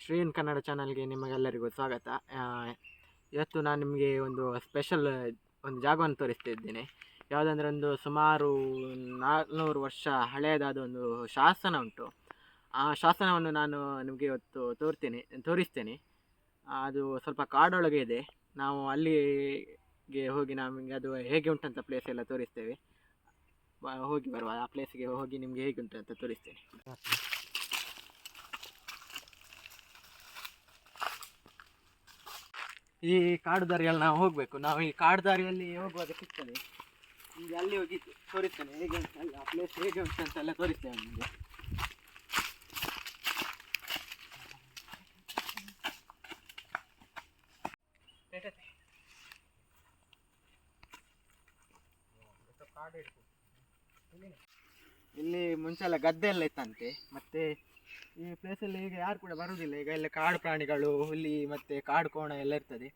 ಶ್ರೀನ್ ಕನ್ನಡ ಚಾನಲ್ಗೆ ನಿಮಗೆಲ್ಲರಿಗೂ ಸ್ವಾಗತ. ಇವತ್ತು ನಾನು ನಿಮಗೆ ಒಂದು ಸ್ಪೆಷಲ್ ಒಂದು ಜಾಗವನ್ನು ತೋರಿಸ್ತಾ ಇದ್ದೇನೆ. ಯಾವುದಂದ್ರೆ ಒಂದು ಸುಮಾರು 400 ವರ್ಷ ಹಳೆಯದಾದ ಒಂದು ಶಾಸನ ಉಂಟು. ಆ ಶಾಸನವನ್ನು ನಾನು ನಿಮಗೆ ಇವತ್ತು ತೋರಿಸ್ತೇನೆ. ಅದು ಸ್ವಲ್ಪ ಕಾಡೊಳಗೆ ಇದೆ. ನಾವು ಅಲ್ಲಿಗೆ ಹೋಗಿ ನಮಗೆ ಅದು ಹೇಗೆ ಉಂಟಂತ ಪ್ಲೇಸ್ ಎಲ್ಲ ತೋರಿಸ್ತೇವೆ. ಹೋಗಿ ಬರುವ, ಆ ಪ್ಲೇಸಿಗೆ ಹೋಗಿ ನಿಮಗೆ ಹೇಗೆ ಉಂಟು ಅಂತ ತೋರಿಸ್ತೇನೆ. ಈ ಕಾಡು ದಾರಿಯಲ್ಲಿ ನಾವು ಹೋಗಬೇಕು. ನಾವು ಈ ಕಾಡು ದಾರಿಯಲ್ಲಿ ಹೋಗುವಾಗ ಸಿಗ್ತದೆ ನಿಮಗೆ. ಅಲ್ಲಿ ಹೋಗಿ ತೋರಿಸ್ತೇನೆ ಹೇಗೆ ಉಂಟಲ್ಲ, ಆ ಪ್ಲೇಸ್ ಹೇಗೆ ಉಂಟು ಅಂತೆಲ್ಲ ತೋರಿಸ್ತೇವೆ ನಿಮಗೆ. ಇಲ್ಲಿ ಮುಂಚೆ ಎಲ್ಲ ಗದ್ದೆ ಎಲ್ಲ ಇತ್ತಂತೆ. ಮತ್ತೆ ಈ ಪ್ಲೇಸಲ್ಲಿ ಈಗ ಯಾರು ಕೂಡ ಬರುವುದಿಲ್ಲ. ಈಗ ಎಲ್ಲ ಕಾಡು ಪ್ರಾಣಿಗಳು, ಹುಲಿ ಮತ್ತು ಕಾಡು ಕೋಣ ಎಲ್ಲ ಇರ್ತದೆ.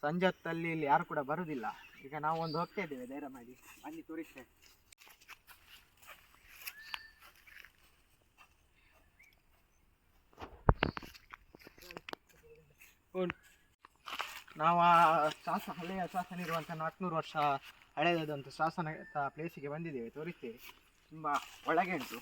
ಸಂಜೆ ಹೊತ್ತಲ್ಲಿ ಇಲ್ಲಿ ಯಾರು ಕೂಡ ಬರುವುದಿಲ್ಲ. ಈಗ ನಾವು ಒಂದು ಹೋಗ್ತಾ ಇದ್ದೇವೆ, ಧೈರ್ಯ ಮಾಡಿ ಬನ್ನಿ ತೋರಿಸ್ತೇವೆ. ನಾವು ಆ ಹಳೆಯ ಶಾಸನ ಇರುವಂಥ 400 ವರ್ಷ ಹಳೆಯದಾದಂಥ ಶಾಸನ ಪ್ಲೇಸಿಗೆ ಬಂದಿದ್ದೇವೆ, ತೋರಿಸ್ತೇವೆ. ತುಂಬ ಒಳಗೆ ಉಂಟು.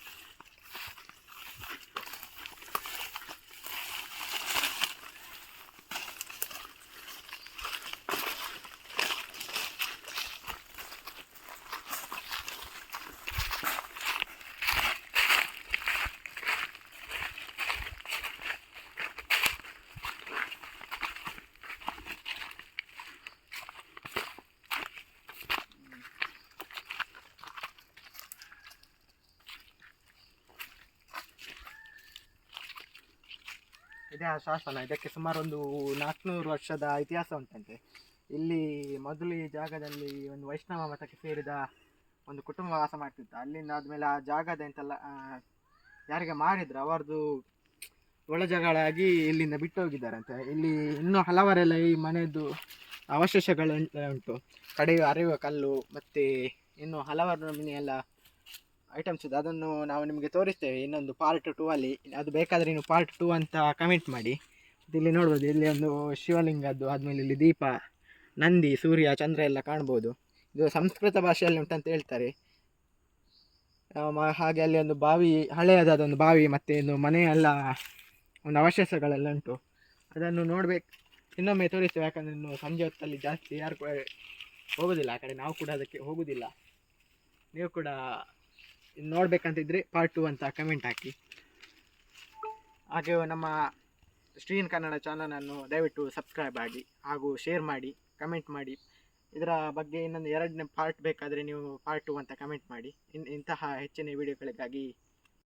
ಇದೇ ಆ ಶಾಸನ. ಇದಕ್ಕೆ ಸುಮಾರು ಒಂದು 400 ವರ್ಷದ ಇತಿಹಾಸ ಉಂಟಂತೆ. ಇಲ್ಲಿ ಮೊದಲು ಈ ಜಾಗದಲ್ಲಿ ಒಂದು ವೈಷ್ಣವ ಮತಕ್ಕೆ ಸೇರಿದ ಒಂದು ಕುಟುಂಬ ವಾಸ ಮಾಡ್ತಿತ್ತು. ಅಲ್ಲಿಂದ ಆದಮೇಲೆ ಆ ಜಾಗದ ಎಂತೆಲ್ಲ ಯಾರಿಗೆ ಮಾರಿದ್ರು ಅವರದು ಒಳಜಗಳಾಗಿ ಇಲ್ಲಿಂದ ಬಿಟ್ಟು ಹೋಗಿದ್ದಾರಂತೆ. ಇಲ್ಲಿ ಇನ್ನೂ ಹಲವರೆಲ್ಲ ಈ ಮನೆಯದು ಅವಶೇಷಗಳು ಉಂಟು. ಕಡೆಯು ಅರೆಯುವ ಕಲ್ಲು ಮತ್ತು ಇನ್ನು ಹಲವಾರು ಎಲ್ಲ ಐಟಮ್ಸ್ ಇದೆ. ಅದನ್ನು ನಾವು ನಿಮಗೆ ತೋರಿಸ್ತೇವೆ ಇನ್ನೊಂದು ಪಾರ್ಟ್ 2 ಅಲ್ಲಿ. ಅದು ಬೇಕಾದರೆ ನೀವು ಪಾರ್ಟ್ 2 ಅಂತ ಕಮೆಂಟ್ ಮಾಡಿ. ಇಲ್ಲಿ ನೋಡ್ಬೋದು, ಇಲ್ಲಿ ಒಂದು ಶಿವಲಿಂಗದ್ದು, ಆದಮೇಲೆ ಇಲ್ಲಿ ದೀಪ, ನಂದಿ, ಸೂರ್ಯ, ಚಂದ್ರ ಎಲ್ಲ ಕಾಣ್ಬೋದು. ಇದು ಸಂಸ್ಕೃತ ಭಾಷೆಯಲ್ಲಿ ಉಂಟಂತ ಹೇಳ್ತಾರೆ. ಹಾಗೆ ಅಲ್ಲಿ ಒಂದು ಬಾವಿ, ಹಳೆಯದಾದ ಒಂದು ಬಾವಿ ಮತ್ತು ಒಂದು ಮನೆಯೆಲ್ಲ ಒಂದು ಅವಶೇಷಗಳೆಲ್ಲ ಉಂಟು. ಅದನ್ನು ನೋಡ್ಬೇಕು, ಇನ್ನೊಮ್ಮೆ ತೋರಿಸ್ತೇವೆ. ಯಾಕಂದರೆ ಇನ್ನು ಸಂಜೆ ಹೊತ್ತಲ್ಲಿ ಜಾಸ್ತಿ ಯಾರು ಕೂಡ ಹೋಗೋದಿಲ್ಲ ಆ ಕಡೆ. ನಾವು ಕೂಡ ಅದಕ್ಕೆ ಹೋಗೋದಿಲ್ಲ. ನೀವು ಕೂಡ ನೋಡ್ಬೇಕಂತಿದ್ರೆ ಪಾರ್ಟ್ 2 ಅಂತ ಕಮೆಂಟ್ ಹಾಕಿ. ಹಾಗೆ ನಮ್ಮ ಶ್ರೀನ್ ಕನ್ನಡ ಚಾನಲನ್ನು ದಯವಿಟ್ಟು ಸಬ್ಸ್ಕ್ರೈಬ್ ಆಗಿ ಹಾಗೂ ಶೇರ್ ಮಾಡಿ, ಕಮೆಂಟ್ ಮಾಡಿ. ಇದರ ಬಗ್ಗೆ ಇನ್ನೊಂದು 2ನೇ ಪಾರ್ಟ್ ಬೇಕಾದರೆ ನೀವು ಪಾರ್ಟ್ 2 ಅಂತ ಕಮೆಂಟ್ ಮಾಡಿ. ಇಂತಹ ಹೆಚ್ಚಿನ ವಿಡಿಯೋಗಳಿಗಾಗಿ